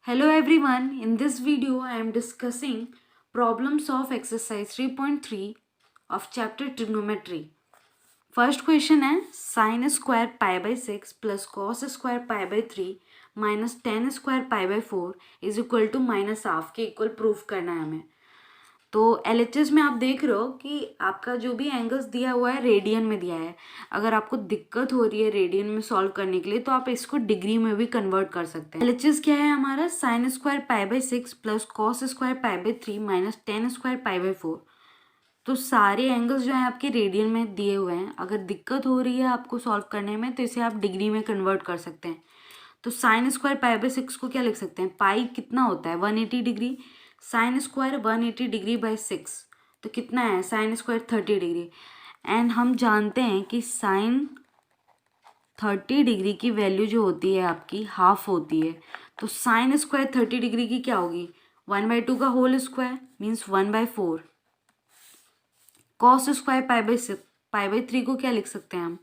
Hello everyone, in this video I am discussing problems of exercise 3.3 of chapter trigonometry. First question है sin square pi by 6 plus cos square pi by 3 minus tan square pi by 4 is equal to minus half के equal proof करना है हमें। तो LHS में आप देख रहे हो कि आपका जो भी एंगल्स दिया हुआ है रेडियन में दिया है। अगर आपको दिक्कत हो रही है रेडियन में सॉल्व करने के लिए तो आप इसको डिग्री में भी कन्वर्ट कर सकते हैं। LHS क्या है हमारा sign square pi by 6 plus cos square pi by 3 minus ten square pi by 4। तो सारे एंगल्स जो है आपके रेडियन में दिए हुए हैं। अगर दिक्कत हो रही है आपको सॉल्व करने में तो इसे आप डिग्री में कन्वर्ट कर सकते हैं। तो साइन स्क्वायर पाई बाई 6 को क्या लिख सकते हैं, पाई कितना होता है 180 degree, sine square 180 degree by 6 तो कितना है साइन स्क्वायर 30 डिग्री। एंड हम जानते हैं कि साइन 30 डिग्री की वैल्यू जो होती है आपकी हाफ होती है। तो साइन स्क्वायर 30 डिग्री की क्या होगी 1/2 का whole square means 1/4। Cos square pi by 3 को क्या लिख सकते हैं हम,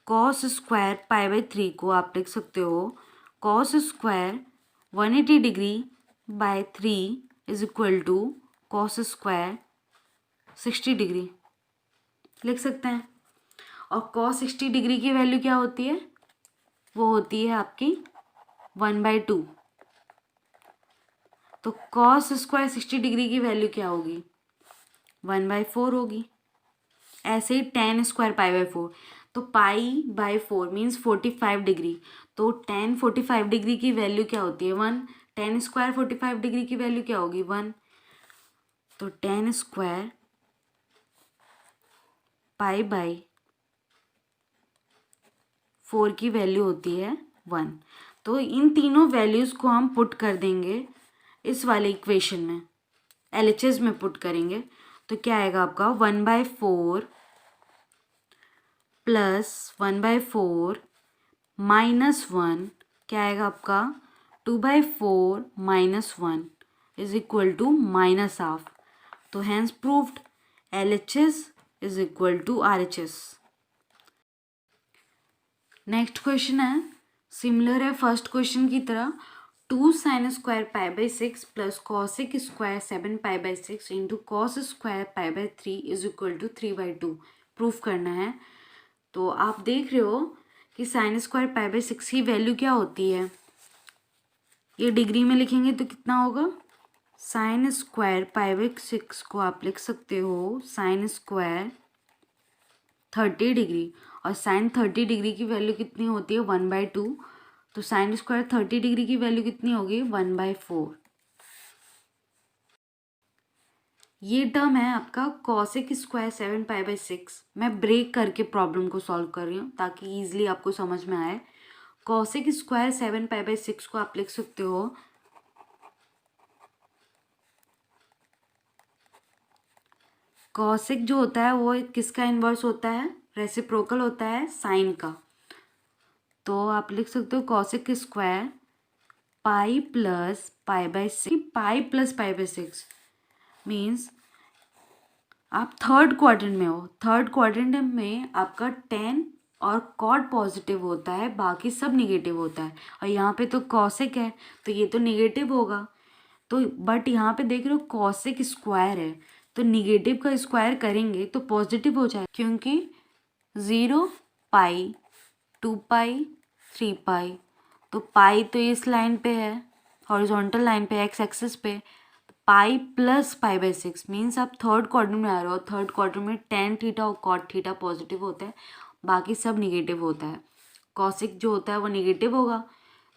कॉस स्क्वायर पाई बाई 3 को आप लिख सकते हो cos square 180 degree by 3 is equal to cos square 60 degree लिख सकते हैं। और कॉस 60 डिग्री की वैल्यू क्या होती है, वो होती है आपकी 1/2। तो कॉस स्क्वायर 60 डिग्री की वैल्यू क्या होगी 1/4 होगी। ऐसे ही टेन स्क्वायर पाई बाई 4 तो पाई बाई 4 मीन्स 45 डिग्री। तो टेन 45 डिग्री की वैल्यू क्या होती है 1। टेन स्क्वायर 45 डिग्री की वैल्यू क्या होगी 1। तो टेन स्क्वायर पाई बाई 4 की वैल्यू होती है 1। तो इन तीनों वैल्यूज़ को हम पुट कर देंगे इस वाले इक्वेशन में, LHS में पुट करेंगे तो क्या आएगा आपका 1/4 प्लस 1/4 माइनस 1 क्या आएगा आपका 2/4 minus 1 is equal to minus half. तो hence proved LHS is equal to RHS। Next question है सिमिलर है फर्स्ट क्वेश्चन की तरह 2 sine square pi by 6 plus cosec square 7 pi by 6 into cos square pi by 3 is equal to 3/2 proof करना है। तो आप देख रहे हो कि साइन स्क्वायर पाई बाई 6 की वैल्यू क्या होती है, ये डिग्री में लिखेंगे तो कितना होगा साइन स्क्वायर पाई बाई 6 को आप लिख सकते हो साइन स्क्वायर 30 डिग्री और साइन 30 डिग्री की वैल्यू कितनी होती है 1/2। तो साइन स्क्वायर 30 डिग्री की वैल्यू कितनी होगी 1/4। ये टर्म है आपका कॉसिक स्क्वायर 7 पाई बाई 6। मैं ब्रेक करके प्रॉब्लम को सॉल्व कर रही हूँ ताकि ईजिली आपको समझ में आए। कॉसिक स्क्वायर 7 पाई बाई 6 को आप लिख सकते हो कॉसिक जो होता है वो किसका इन्वर्स होता है, रेसिप्रोकल होता है साइन का। तो आप लिख सकते हो cosec square pi plus pi by 6, pi plus pi by 6 means आप थर्ड क्वाड्रेंट में हो। थर्ड क्वाड्रेंट में आपका 10 और कॉट पॉजिटिव होता है, बाकी सब निगेटिव होता है। और यहाँ पे तो कॉसिक है तो ये तो निगेटिव होगा। तो बट यहाँ पे देख रहे हो कॉसिक स्क्वायर है तो निगेटिव का स्क्वायर करेंगे तो पॉजिटिव हो जाए क्योंकि 0 पाई 2 पाई 3 पाई। तो पाई तो इस लाइन पे है हॉरिजॉन्टल लाइन पे एक्स एक्सिस पे। Pi plus pi by 6 means आप थर्ड क्वाड्रेंट में आ रहे हो। थर्ड क्वाड्रेंट में टेन थीटा और कॉट थीटा पॉजिटिव होता है, बाकी सब निगेटिव होता है। कॉसिक जो होता है वो निगेटिव होगा।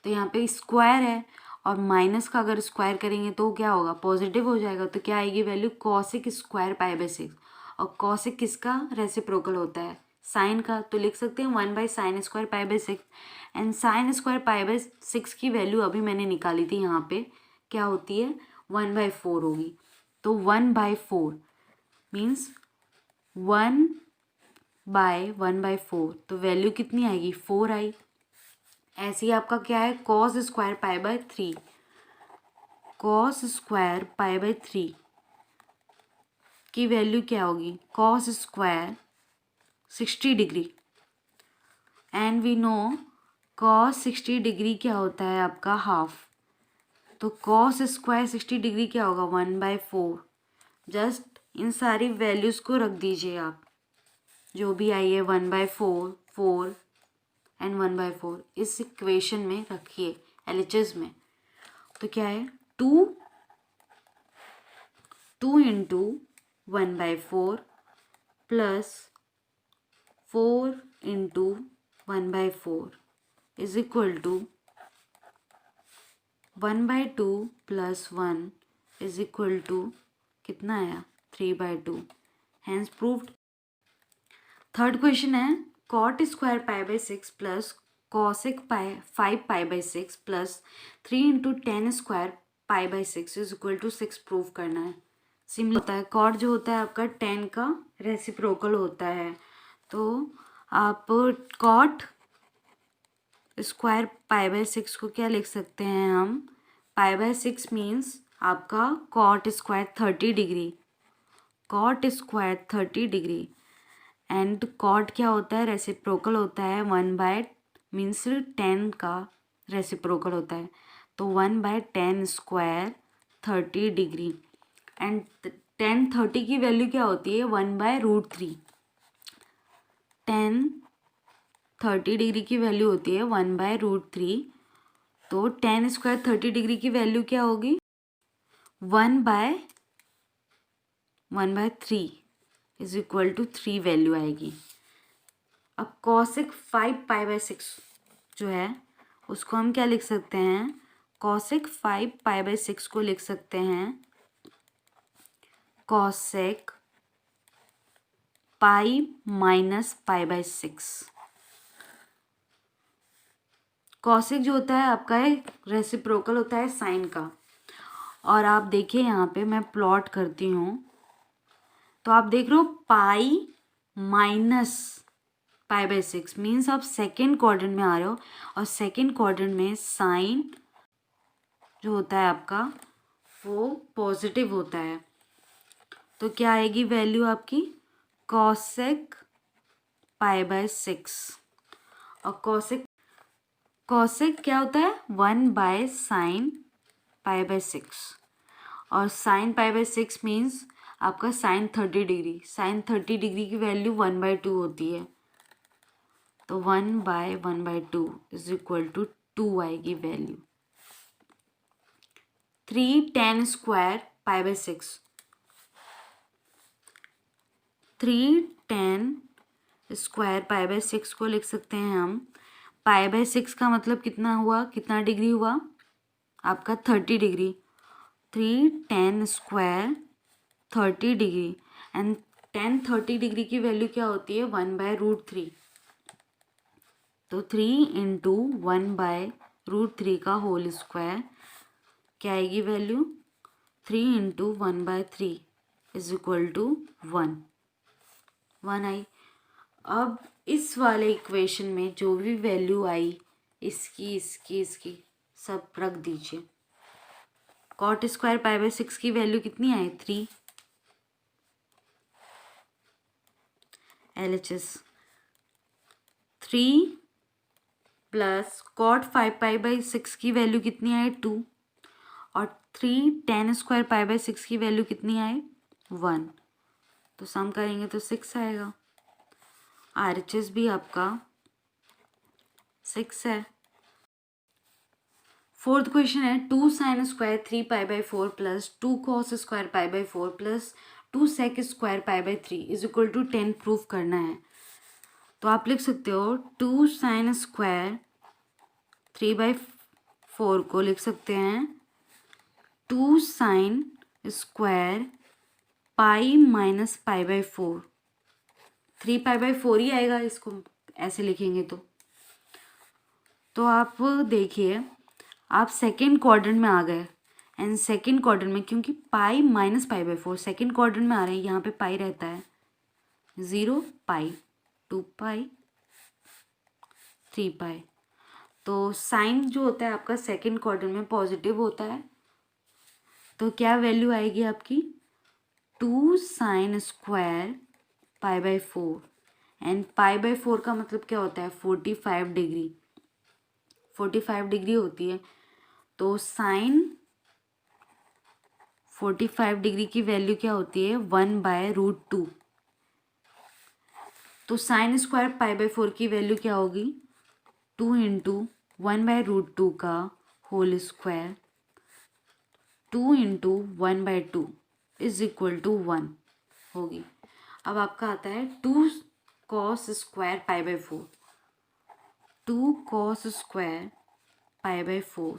तो यहाँ पे स्क्वायर है और माइनस का अगर स्क्वायर करेंगे तो क्या होगा पॉजिटिव हो जाएगा। तो क्या आएगी value cosec square pi by 6। और कॉसिक किसका रेसिप्रोकल होता है साइन का। तो लिख सकते हैं 1/sin square pi by 6। And sign square pi by 6 की वैल्यू अभी मैंने निकाली थी, यहाँ पे क्या होती है 1/4 होगी। तो 1/4 मीन्स 1/1/4 तो वैल्यू कितनी आएगी 4 आई। ऐसे ही आपका क्या है cos square pi by 3, cos square pi by 3 की वैल्यू क्या होगी cos square 60 degree. And we know cos 60 degree क्या होता है आपका हाफ। तो कॉस स्क्वायर 60 डिग्री क्या होगा 1/4। जस्ट इन सारी वैल्यूज़ को रख दीजिए आप, जो भी आई है 1/4, 4 एंड 1/4 इस इक्वेशन में रखिए LHS में। तो क्या है 2 into 1/4 plus 4 into 1/4 is equal to 1/2 plus 1 is equal to कितना आया 3/2। Hence proved. थर्ड क्वेश्चन है cot square pi by 6 plus cosec pi 5 pi by 6 plus 3 into 10 square pi by 6 is equal to 6 prove करना है। Similar होता है, cot जो होता है आपका 10 का रेसिप्रोकल होता है। तो आप कॉट स्क्वायर पाई बाई 6 को क्या लिख सकते हैं हम, पाई बाई 6 मीन्स आपका cot square 30 degree, cot square 30 degree and cot क्या होता है रेसिप्रोकल होता है 1 मीन्स 10 का रेसिप्रोकल होता है। तो 1/10 स्क्वायर 30 डिग्री एंड 10 30 की वैल्यू क्या होती है 1/√3। 10 30 डिग्री की वैल्यू होती है 1/√3। तो 10 स्क्वायर 30 डिग्री की वैल्यू क्या होगी 1/3 इज इक्वल टू 3 वैल्यू आएगी। अब कॉसेक 5 पाई बाई 6 जो है उसको हम क्या लिख सकते हैं, कॉसेक 5 पाई बाई 6 को लिख सकते हैं cosec pi minus pi by 6। Cosec जो होता है आपका रेसिप्रोकल होता है साइन का। और आप देखिए यहाँ पे मैं प्लॉट करती हूँ, तो आप देख रहे हो pi minus pi by 6 means आप सेकेंड क्वाड्रेंट में आ रहे हो और सेकेंड क्वाड्रेंट में साइन जो होता है आपका वो पॉजिटिव होता है। तो क्या आएगी वैल्यू आपकी कॉसेक पाई बाई 6। और कॉसेक क्या होता है 1/sin पाई बाई 6 और साइन पाई बाई 6 मीन्स आपका साइन 30 डिग्री, साइन 30 डिग्री की वैल्यू 1/2 होती है। तो 1/1/2 इज इक्वल टू 2 आएगी value. 310 square pi by 6, 310 square pi by 6 को लिख सकते हैं हम, पाई बाई 6 का मतलब कितना हुआ, कितना डिग्री हुआ आपका 30 degree. 310 square 30 degree and 10 30 degree की वैल्यू क्या होती है 1/√3। तो 3 इंटू 1/√3 का होल स्क्वायर क्या आएगी value 3 into 1/3 is equal to 1 आई। अब इस वाले इक्वेशन में जो भी वैल्यू आई इसकी सब रख दीजिए। कॉट स्क्वायर पाई बाई 6 की वैल्यू कितनी आई 3, LHS 3 plus cot 5 pi by 6 की वैल्यू कितनी आई 2 और 310 स्क्वायर पाई बाई 6 की वैल्यू कितनी आई 1। तो सम करेंगे तो 6 आएगा। RHS भी आपका 6 है। फोर्थ क्वेश्चन है 2 sin square 3 pi by 4 plus 2 cos square pi by 4 plus 2 sec square pi by 3 is equal to 10 proof करना है। तो आप लिख सकते हो 2 sin स्क्वायर 3/4 को लिख सकते हैं 2 sin square pi minus pi by 4, 3 pi by 4 ही आएगा इसको ऐसे लिखेंगे तो आप देखिए आप सेकेंड क्वाड्रेंट में आ गए एंड सेकेंड क्वाड्रेंट में क्योंकि pi minus pi by 4 second quadrant में आ रहे हैं, यहाँ पे पाई रहता है 0 पाई 2 पाई 3 पाई। तो साइन जो होता है आपका सेकेंड क्वाड्रेंट में पॉजिटिव होता है। तो क्या वैल्यू आएगी आपकी 2 sin square pi by 4 and pi by 4 का मतलब क्या होता है 45 डिग्री, 45 डिग्री होती है। तो साइन 45 डिग्री की वैल्यू क्या होती है 1/√2। तो साइन स्क्वायर π/4 की वैल्यू क्या होगी 2 इंटू 1/√2 का whole square 2 into 1/2 is equal to 1 होगी। अब आपका आता है 2 cos square π/4। 2 cos square π/4।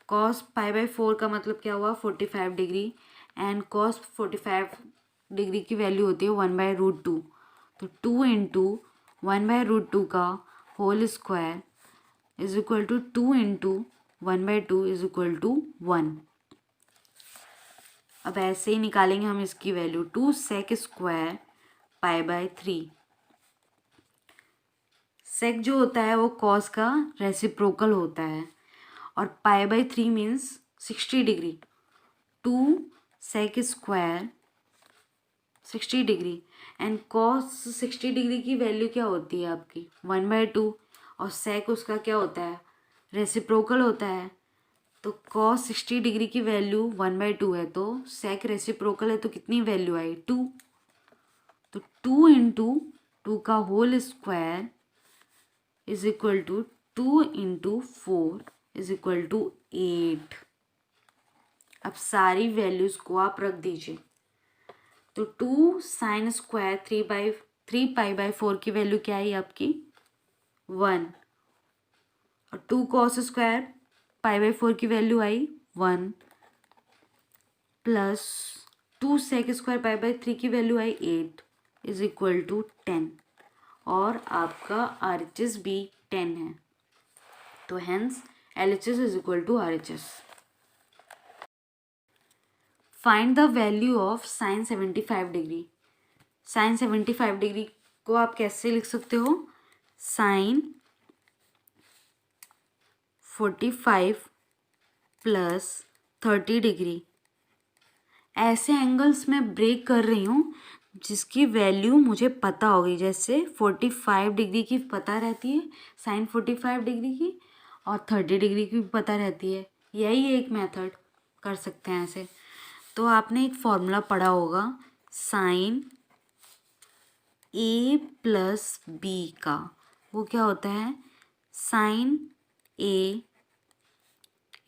cos π/4 का मतलब क्या हुआ 45 डिग्री एंड cos 45 डिग्री की वैल्यू होती है 1/√2। तो 2 इंटू 1/√2 का whole square is equal to 2 into 1/2 is equal to 1। अब ऐसे ही निकालेंगे हम इसकी वैल्यू 2 sec स्क्वायर π/3। सेक जो होता है वो कॉस का रेसिप्रोकल होता है और π/3 means 60 degree. 2 sec square 60 degree and cos 60 degree की वैल्यू क्या होती है आपकी 1/2 और सेक उसका क्या होता है रेसिप्रोकल होता है। तो कॉस 60 डिग्री की वैल्यू 1/2 है तो सेक रेसिप्रोकल है तो कितनी वैल्यू आई 2। तो 2 इंटू 2 का whole square is equal to 2 into 4 is equal to 8। अब सारी वैल्यूज को आप रख दीजिए। तो 2 साइन स्क्वायर 3 π/4 की वैल्यू क्या आई आपकी 1 और 2 कॉस स्क्वायर π/4 की वैल्यू आई 1 प्लस 2 सेक स्क्वायर π/3 की वैल्यू आई 8 इज इक्वल टू 10 और आपका RHS भी 10 है। तो hence LHS is equal to RHS। Find the value of sine 75 degree. Sine 75 degree को आप कैसे लिख सकते हो साइन 45 प्लस 30 डिग्री। ऐसे एंगल्स मैं ब्रेक कर रही हूँ जिसकी वैल्यू मुझे पता होगी। जैसे 45 डिग्री की पता रहती है साइन 45 डिग्री की और 30 डिग्री की भी पता रहती है। यही एक मेथड कर सकते हैं ऐसे। तो आपने एक फॉर्मूला पढ़ा होगा साइन A प्लस B का। वो क्या होता है sine A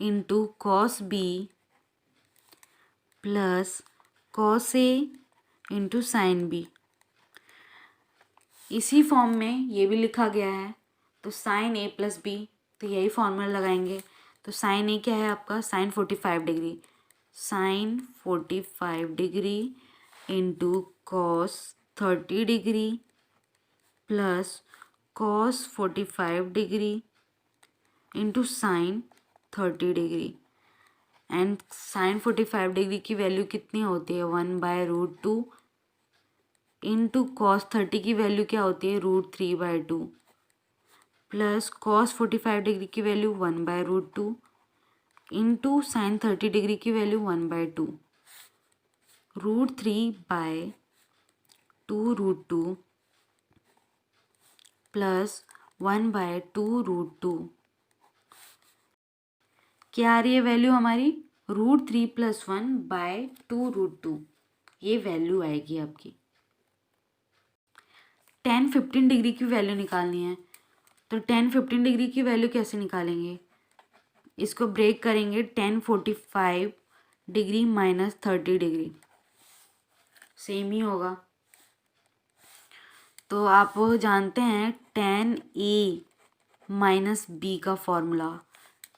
into cos B plus cos A into sine B। इसी फॉर्म में ये भी लिखा गया है। तो साइन A प्लस B तो यही फॉर्मूला लगाएंगे। तो साइन A क्या है आपका sine 45 degree. Sine 45 degree into cos 30 degree plus cos 45 degree into sine 30 degree and sine 45 degree की वैल्यू कितनी होती है 1/√2 इंटू कॉस 30 की वैल्यू क्या होती है √3/2 प्लस कॉस 45 डिग्री की वैल्यू 1/√2 इंटू साइन 30 डिग्री की वैल्यू 1/2 √3/2√2 प्लस 1/2√2। क्या आ रही है वैल्यू हमारी √3 + 1/2√2। ये वैल्यू आएगी आपकी। 10-15 डिग्री की वैल्यू निकालनी है। तो 10-15 डिग्री की वैल्यू कैसे निकालेंगे इसको ब्रेक करेंगे 10-45 डिग्री माइनस 30 डिग्री सेम ही होगा। तो आप जानते हैं tan A माइनस B का फॉर्मूला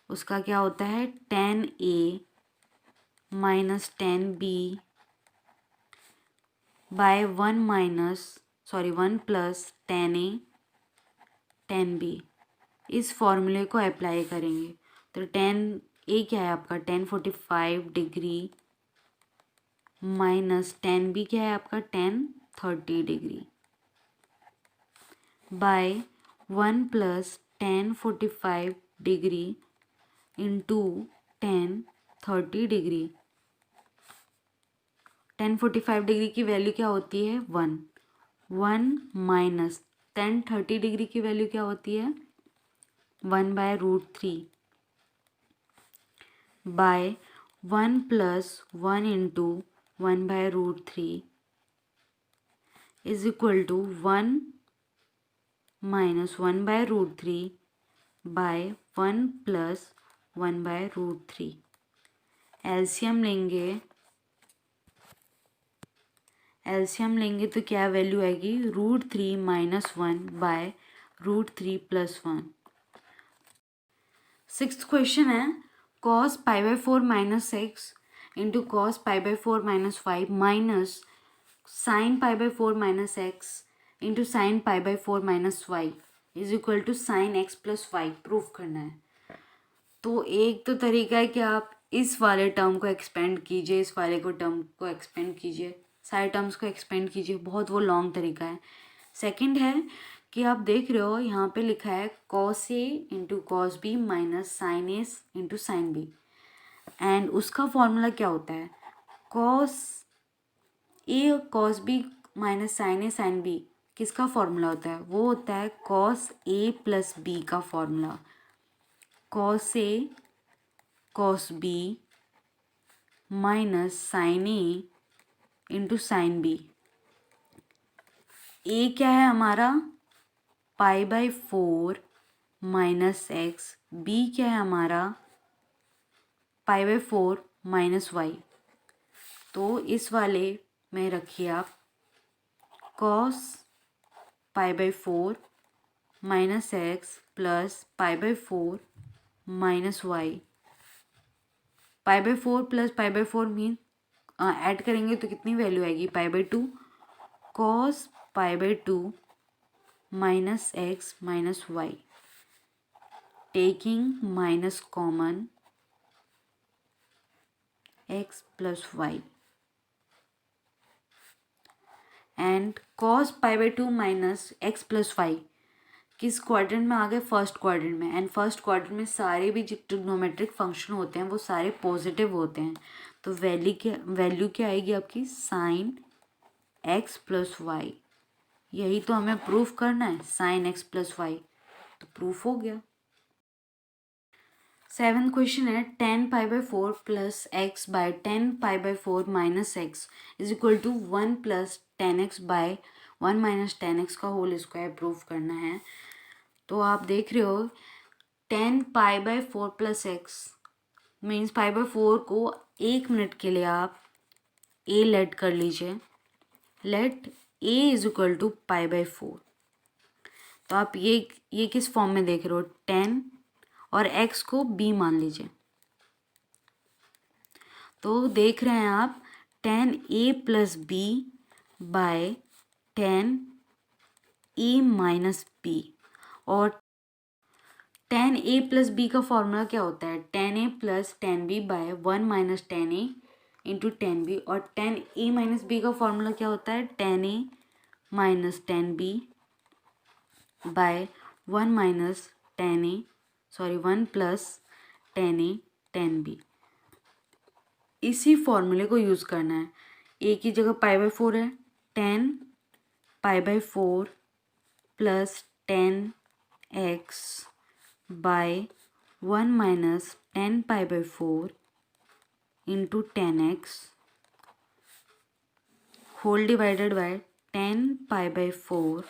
उसका क्या होता है tan A minus tan B by 1 plus tan A tan B। इस फॉर्मूले को अप्लाई करेंगे तो tan A क्या है आपका tan 45 degree minus tan B क्या है आपका tan 30 degree by 1 plus tan 45 degree into tan 30 degree. tan 45 degree की वैल्यू क्या होती है 1 माइनस tan 30 डिग्री की वैल्यू क्या होती है 1/√3 by 1 plus 1 into 1/√3 is equal to 1 minus 1/√3 by 1 plus 1/√3। LCM लेंगे तो क्या वैल्यू आएगी, √3 minus 1 by √3 plus 1। Sixth question है cos π/4 minus x into cos π/4 minus 5 minus sin π/4 minus x into sine π/4 minus 5 is equal to sine x plus 5 proof करना है। तो एक तो तरीका है कि आप इस वाले टर्म को एक्सपेंड कीजिए, इस वाले को टर्म को एक्सपेंड कीजिए, सारे टर्म्स को एक्सपेंड कीजिए, बहुत वो लॉन्ग तरीका है। सेकंड है कि आप देख रहे हो यहाँ पे लिखा है cos A into cos B minus sine A into sine B, and उसका फॉर्मूला क्या होता है, cos A cos B minus sine A sine B किसका फॉर्मूला होता है, वो होता है cos A प्लस बी का formula. cos A cos B minus sine A into sine B. A क्या है हमारा π/4 माइनस एक्स, बी क्या है हमारा π/4 माइनस वाई। तो इस वाले में रखिए आप cos π/4 minus x plus π/4 minus y. π/4 plus π/4 mean add करेंगे तो कितनी वैल्यू आएगी, π/2 cos π/2 minus x minus y, taking minus common x plus y, and cos π/2 minus x plus y किस क्वाड्रेंट में आ गए, फर्स्ट क्वाड्रेंट में, एंड फर्स्ट क्वाड्रेंट में सारे भी जो ट्रिग्नोमेट्रिक फंक्शन होते हैं वो सारे पॉजिटिव होते हैं। तो वैल्यू क्या आएगी आपकी, साइन एक्स प्लस वाई। यही तो हमें प्रूफ करना है, साइन एक्स प्लस वाई, तो प्रूफ हो गया। सेवन्थ क्वेश्चन है tan π/4 plus x by tan π/4 minus x is equal to 1 plus tan x by 1 minus tan x का होल स्क्वायर प्रूफ करना है। तो आप देख रहे हो tan π/4 प्लस एक्स मीन्स π/4 को 1 मिनट के लिए आप a लेट कर लीजिए, let a is equal to π/4। तो आप ये किस फॉर्म में देख रहे हो, 10 और x को b मान लीजिए। तो देख रहे हैं आप tan a plus B by tan a minus B, और tan a प्लस बी का फॉर्मूला क्या होता है, tan a plus tan b by 1 minus tan a into tan b, और tan a माइनस b का फॉर्मूला क्या होता है, tan a minus tan b by 1 minus tan a 1 plus tan a tan b। इसी फॉर्मूले को use करना है। a की जगह π/4 है, tan π/4 plus tan x by 1 minus tan π/4 into tan x whole divided by tan π/4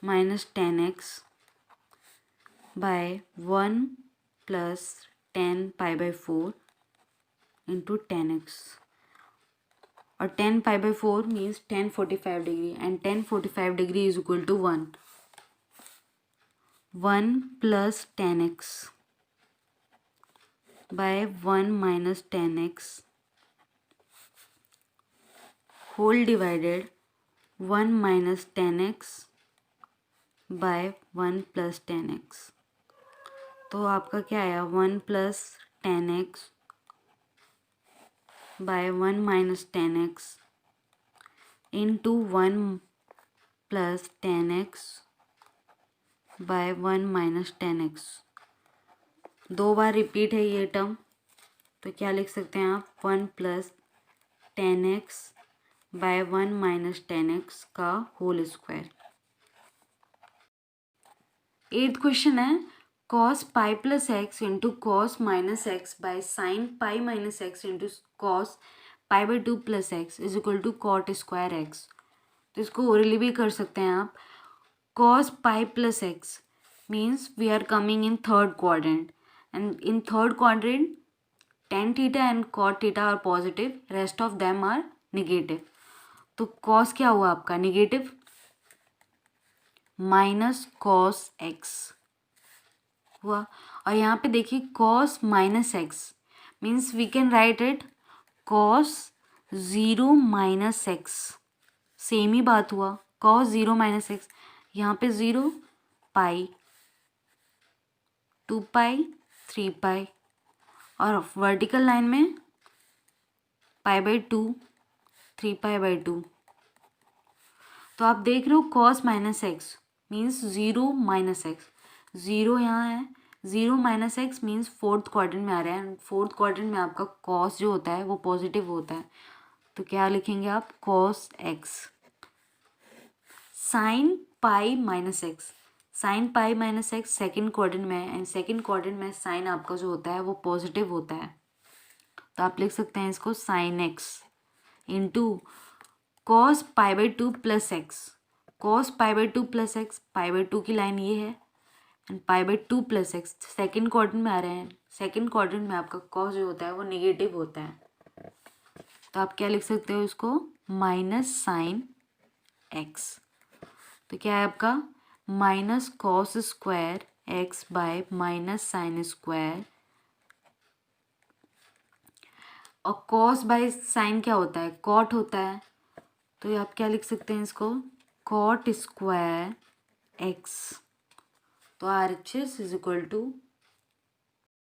minus tan x by 1 plus tan π/4 into tan x, और tan π/4 means tan 45 degree, and tan 45 degree is equal to 1 plus tan x by 1 minus tan x whole divided 1 minus tan x by 1 plus tan x। तो आपका क्या आया, 1 plus tan x by 1 minus tan x into 1 plus tan x by 1 minus tan x। 2 बार repeat है ये term, तो क्या लिख सकते हैं आप, 1 plus tan x by 1 minus tan x का होल स्क्वायर। 8th क्वेश्चन है cos pi plus x into cos minus x by sin pi minus x into cos pi by 2 plus x is equal to cot square x. तो इसको orally भी कर सकते हैं आप. cos pi plus x means we are coming in third quadrant, and in third quadrant tan theta and cot theta are positive, rest of them are negative. तो cos क्या हुआ आपका नेगेटिव माइनस cos x हुआ. और यहाँ पे देखिए cos minus x means we can write it cos 0 minus x. Same ही बात हुआ cos 0 माइनस एक्स. यहाँ पे 0 पाई 2 पाई 3 पाई और वर्टिकल लाइन में पाई बाई 2 3 पाई बाई 2. तो आप देख रहे हो cos minus x means 0 minus x. 0 यहाँ है, 0 minus x means fourth quadrant में आ रहा है. फोर्थ क्वाड्रेंट में आपका cos जो होता है वो पॉजिटिव होता है. तो क्या लिखेंगे आप cos x. Sine pi minus x. Sine pi minus x second quadrant में है, एंड सेकेंड क्वाड्रेंट में साइन आपका जो होता है वो पॉजिटिव होता है. तो आप लिख सकते हैं इसको sine x into cos pi by 2 plus x. Cos pi by 2 plus x, pi by 2 की लाइन ये है, and pi by 2 plus x second quadrant में आ रहे हैं. सेकेंड क्वाड्रेंट में आपका कॉस जो होता है वो नेगेटिव होता है. तो आप क्या लिख सकते हो इसको माइनस साइन एक्स. तो क्या है आपका minus cos square x bye minus sine square. और कॉस बाय साइन क्या होता है कॉट होता है. तो आप क्या लिख सकते हैं इसको कॉट स्क्वायर एक्स. तो R H S is equal to